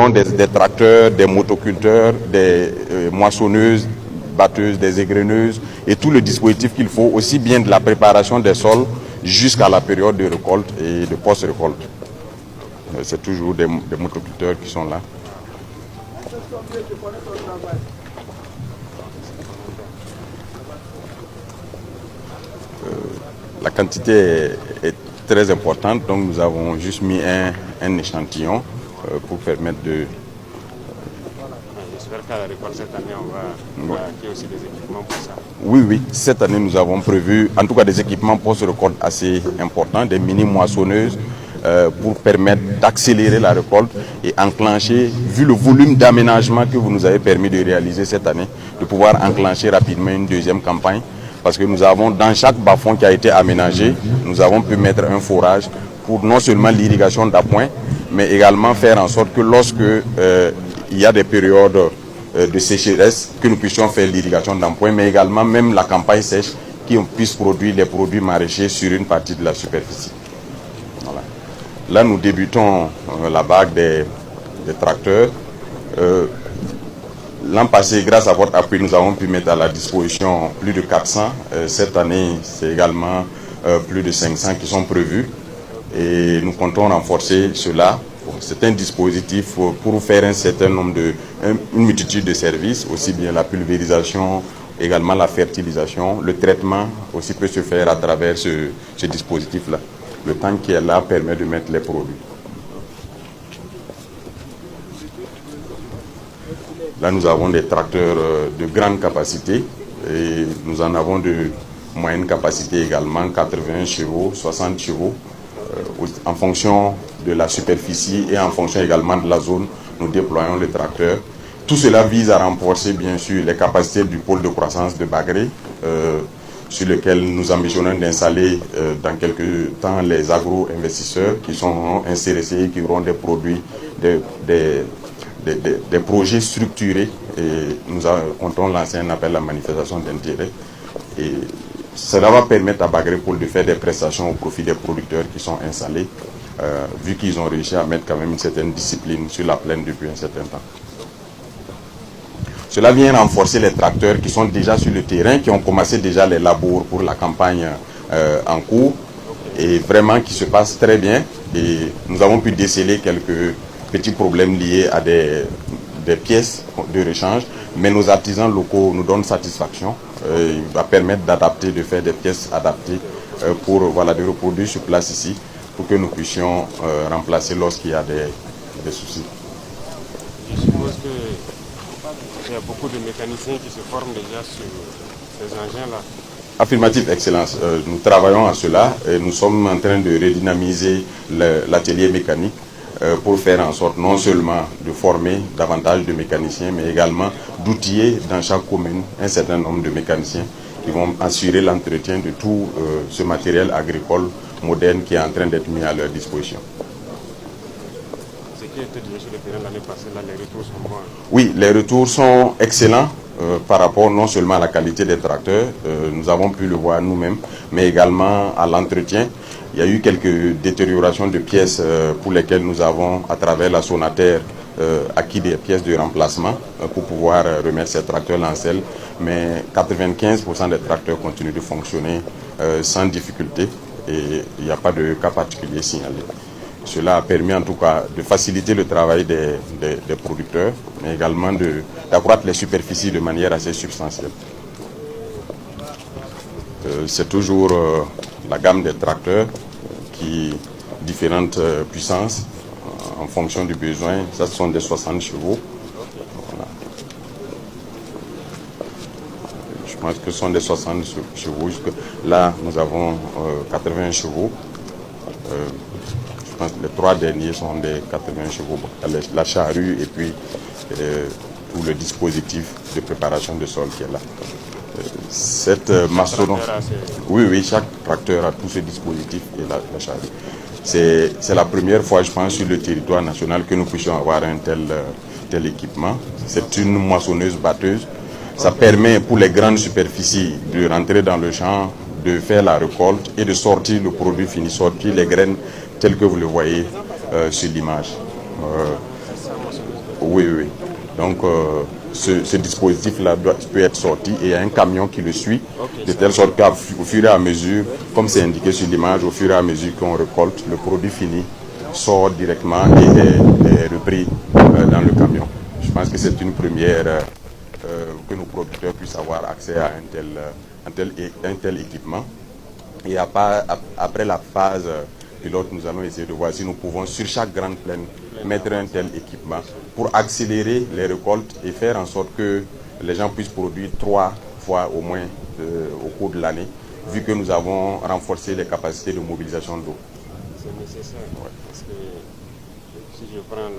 aurons des tracteurs, des motoculteurs, des moissonneuses, batteuses, des égreneuses et tout le dispositif qu'il faut, aussi bien de la préparation des sols jusqu'à la période de récolte et de post-récolte. C'est toujours des motoculteurs qui sont là. La quantité est très importante, donc nous avons juste mis un échantillon pour permettre de... J'espère qu'à la récolte cette année, on va acquérir aussi des équipements pour ça. Oui, cette année nous avons prévu en tout cas des équipements post-récolte assez importants, des mini-moissonneuses pour permettre d'accélérer la récolte et enclencher, vu le volume d'aménagement que vous nous avez permis de réaliser cette année, de pouvoir enclencher rapidement une deuxième campagne. Parce que nous avons, dans chaque bas-fond qui a été aménagé, nous avons pu mettre un forage pour non seulement l'irrigation d'appoint, mais également faire en sorte que lorsque il y a des périodes de sécheresse, que nous puissions faire l'irrigation d'appoint, mais également même la campagne sèche, qu'on puisse produire des produits maraîchers sur une partie de la superficie. Voilà. Là, nous débutons la vague des tracteurs. L'an passé, grâce à votre appui, nous avons pu mettre à la disposition plus de 400. Cette année, c'est également plus de 500 qui sont prévus. Et nous comptons renforcer cela. C'est un dispositif pour faire un certain nombre une multitude de services, aussi bien la pulvérisation, également la fertilisation. Le traitement aussi peut se faire à travers ce dispositif-là. Le tank qui est là permet de mettre les produits. Là, nous avons des tracteurs de grande capacité et nous en avons de moyenne capacité également, 80 chevaux, 60 chevaux. En fonction de la superficie et en fonction également de la zone, nous déployons les tracteurs. Tout cela vise à renforcer bien sûr les capacités du pôle de croissance de Bagré, sur lequel nous ambitionnons d'installer dans quelques temps les agro-investisseurs qui sont intéressés, qui auront des produits, des projets structurés, et nous comptons lancer un appel à manifestation d'intérêt. Et cela va permettre à Bagré Pôle de faire des prestations au profit des producteurs qui sont installés, vu qu'ils ont réussi à mettre quand même une certaine discipline sur la plaine depuis un certain temps. Cela vient renforcer les tracteurs qui sont déjà sur le terrain, qui ont commencé déjà les labours pour la campagne en cours, et vraiment qui se passe très bien. Et nous avons pu déceler quelques petits problèmes liés à des pièces de rechange, mais nos artisans locaux nous donnent satisfaction. Il va permettre d'adapter, de faire des pièces adaptées pour de reproduire sur place ici, pour que nous puissions remplacer lorsqu'il y a des soucis. Je suppose qu'il y a beaucoup de mécaniciens qui se forment déjà sur ces engins-là. Affirmatif, Excellence. Nous travaillons à cela et nous sommes en train de redynamiser l'atelier mécanique pour faire en sorte non seulement de former davantage de mécaniciens, mais également d'outiller dans chaque commune un certain nombre de mécaniciens qui vont assurer l'entretien de tout ce matériel agricole moderne qui est en train d'être mis à leur disposition. Ce qui était déjà sur le terrain l'année passée, là, les retours sont bons. Oui, les retours sont excellents par rapport non seulement à la qualité des tracteurs, nous avons pu le voir nous-mêmes, mais également à l'entretien. Il y a eu quelques détériorations de pièces pour lesquelles nous avons, à travers la Sonater, acquis des pièces de remplacement pour pouvoir remettre ces tracteurs en selle. Mais 95% des tracteurs continuent de fonctionner sans difficulté et il n'y a pas de cas particulier signalé. Cela a permis en tout cas de faciliter le travail des producteurs, mais également d'accroître les superficies de manière assez substantielle. C'est toujours la gamme des tracteurs qui différentes puissances en fonction du besoin. Ça, ce sont des 60 chevaux. Voilà. Je pense que ce sont des 60 chevaux. Là, nous avons 80 chevaux. Je pense que les 3 derniers sont des 80 chevaux. La charrue et puis tout le dispositif de préparation de sol qui est là. Cette maçonnerie. Oui, chaque tracteur a tout ce dispositif et la charrue. C'est la première fois, je pense, sur le territoire national que nous puissions avoir un tel équipement. C'est une moissonneuse batteuse. Ça permet pour les grandes superficies de rentrer dans le champ, de faire la récolte et de sortir le produit fini, sortir les graines telles que vous le voyez sur l'image. Oui, oui. Donc, ce dispositif-là peut être sorti et il y a un camion qui le suit, de telle sorte qu'au fur et à mesure, comme c'est indiqué sur l'image, au fur et à mesure qu'on récolte, le produit fini sort directement et est repris dans le camion. Je pense que c'est une première que nos producteurs puissent avoir accès à un tel équipement. Et après la phase pilote, nous allons essayer de voir si nous pouvons sur chaque grande plaine mettre un tel équipement pour accélérer les récoltes et faire en sorte que les gens puissent produire 3 fois au moins au cours de l'année, vu que nous avons renforcé les capacités de mobilisation d'eau. C'est nécessaire, parce que si je prends